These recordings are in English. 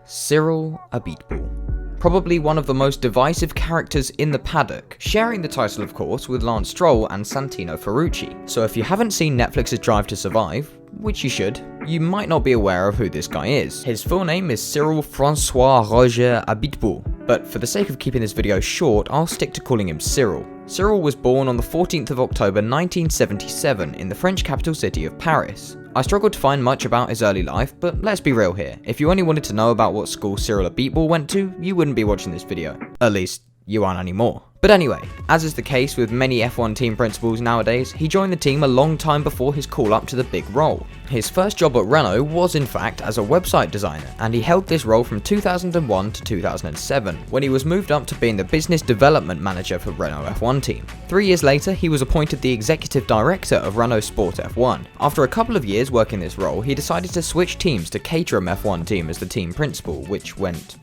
Cyril Abiteboul. Probably one of the most divisive characters in the paddock, sharing the title of course with Lance Stroll and Santino Ferrucci. So if you haven't seen Netflix's Drive to Survive, which you should, you might not be aware of who this guy is. His full name is Cyril Francois Roger Abiteboul, but for the sake of keeping this video short, I'll stick to calling him Cyril. Cyril was born on the 14th of October 1977 in the French capital city of Paris. I struggled to find much about his early life, but let's be real here. If you only wanted to know about what school Cyril Abiteboul went to, you wouldn't be watching this video. At least, you aren't anymore. But anyway, as is the case with many F1 team principals nowadays, he joined the team a long time before his call up to the big role. His first job at Renault was in fact as a website designer, and he held this role from 2001 to 2007, when he was moved up to being the business development manager for Renault F1 team. 3 years later, he was appointed the executive director of Renault Sport F1. After a couple of years working this role, he decided to switch teams to Caterham F1 team as the team principal, which went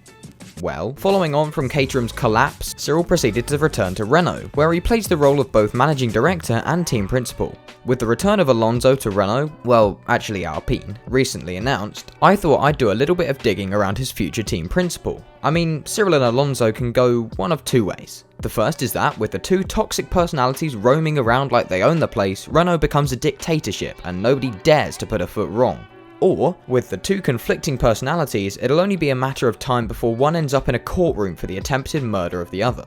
well. Following on from Caterham's collapse, Cyril proceeded to return to Renault, where he plays the role of both managing director and team principal. With the return of Alonso to Renault, well, actually Alpine, recently announced, I thought I'd do a little bit of digging around his future team principal. I mean, Cyril and Alonso can go one of two ways. The first is that, with the two toxic personalities roaming around like they own the place, Renault becomes a dictatorship and nobody dares to put a foot wrong. Or, with the two conflicting personalities, it'll only be a matter of time before one ends up in a courtroom for the attempted murder of the other.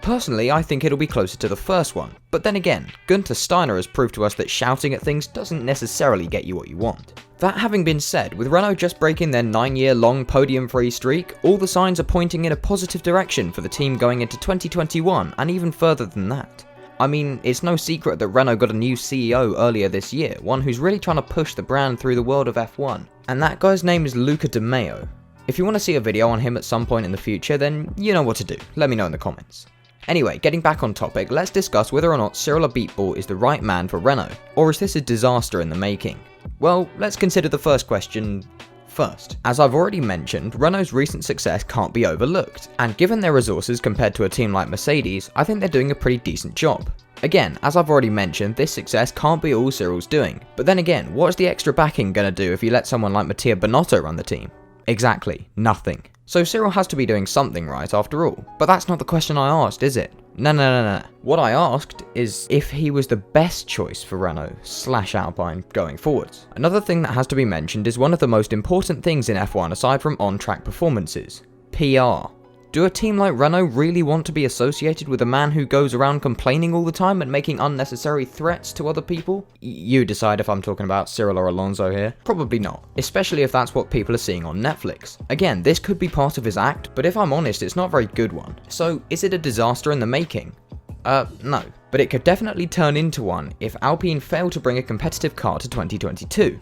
Personally, I think it'll be closer to the first one, but then again, Gunther Steiner has proved to us that shouting at things doesn't necessarily get you what you want. That having been said, with Renault just breaking their 9-year-long podium-free streak, all the signs are pointing in a positive direction for the team going into 2021 and even further than that. I mean, it's no secret that Renault got a new CEO earlier this year, one who's really trying to push the brand through the world of F1, and that guy's name is Luca Di Maio. If you want to see a video on him at some point in the future, then you know what to do, let me know in the comments. Anyway, getting back on topic, let's discuss whether or not Cyril Abiteboul is the right man for Renault, or is this a disaster in the making? Well, let's consider the first question first. As I've already mentioned, Renault's recent success can't be overlooked, and given their resources compared to a team like Mercedes, I think they're doing a pretty decent job. Again, as I've already mentioned, this success can't be all Cyril's doing, but then again, what is the extra backing gonna do if you let someone like Mattia Binotto run the team? Exactly, nothing. So Cyril has to be doing something right after all, but that's not the question I asked, is it? No. What I asked is if he was the best choice for Renault/Alpine going forwards. Another thing that has to be mentioned is one of the most important things in F1 aside from on-track performances: PR. Do a team like Renault really want to be associated with a man who goes around complaining all the time and making unnecessary threats to other people? You decide if I'm talking about Cyril or Alonso here. Probably not, especially if that's what people are seeing on Netflix. Again, this could be part of his act, but if I'm honest, it's not a very good one. So, is it a disaster in the making? No. But it could definitely turn into one if Alpine fail to bring a competitive car to 2022.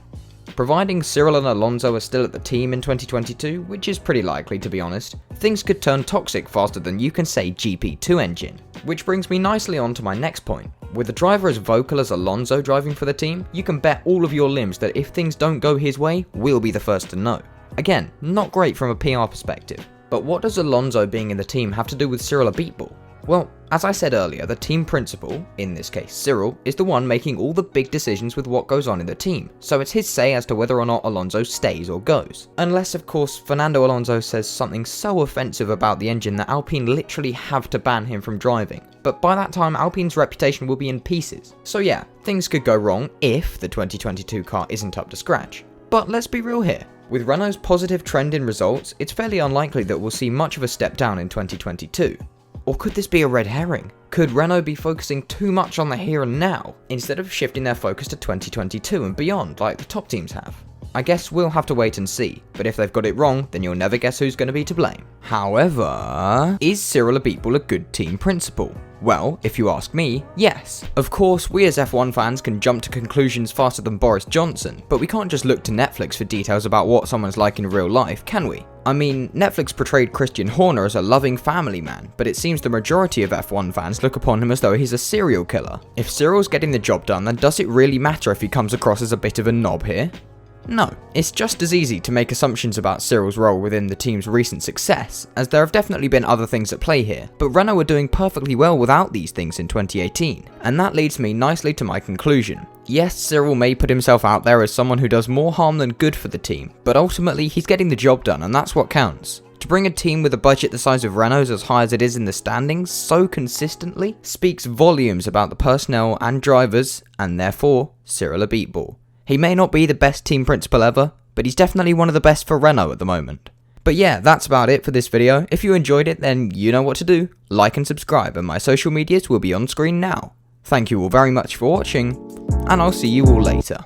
Providing Cyril and Alonso are still at the team in 2022, which is pretty likely to be honest, things could turn toxic faster than you can say GP2 engine. Which brings me nicely on to my next point. With a driver as vocal as Alonso driving for the team, you can bet all of your limbs that if things don't go his way, we'll be the first to know. Again, not great from a PR perspective. But what does Alonso being in the team have to do with Cyril Abiteboul? Well, as I said earlier, the team principal, in this case Cyril, is the one making all the big decisions with what goes on in the team, so it's his say as to whether or not Alonso stays or goes. Unless, of course, Fernando Alonso says something so offensive about the engine that Alpine literally have to ban him from driving. But by that time, Alpine's reputation will be in pieces. So yeah, things could go wrong if the 2022 car isn't up to scratch. But let's be real here. With Renault's positive trend in results, it's fairly unlikely that we'll see much of a step down in 2022. Or could this be a red herring? Could Renault be focusing too much on the here and now, instead of shifting their focus to 2022 and beyond like the top teams have? I guess we'll have to wait and see, but if they've got it wrong, then you'll never guess who's going to be to blame. However, is Cyril Abiteboul a good team principal? Well, if you ask me, yes. Of course, we as F1 fans can jump to conclusions faster than Boris Johnson, but we can't just look to Netflix for details about what someone's like in real life, can we? I mean, Netflix portrayed Christian Horner as a loving family man, but it seems the majority of F1 fans look upon him as though he's a serial killer. If Cyril's getting the job done, then does it really matter if he comes across as a bit of a knob here? No, it's just as easy to make assumptions about Cyril's role within the team's recent success, as there have definitely been other things at play here, but Renault are doing perfectly well without these things in 2018. And that leads me nicely to my conclusion. Yes, Cyril may put himself out there as someone who does more harm than good for the team, but ultimately he's getting the job done and that's what counts. To bring a team with a budget the size of Renault's as high as it is in the standings so consistently speaks volumes about the personnel and drivers, and therefore Cyril Abiteboul. He may not be the best team principal ever, but he's definitely one of the best for Renault at the moment. But yeah, that's about it for this video. If you enjoyed it, then you know what to do. Like and subscribe, and my social medias will be on screen now. Thank you all very much for watching, and I'll see you all later.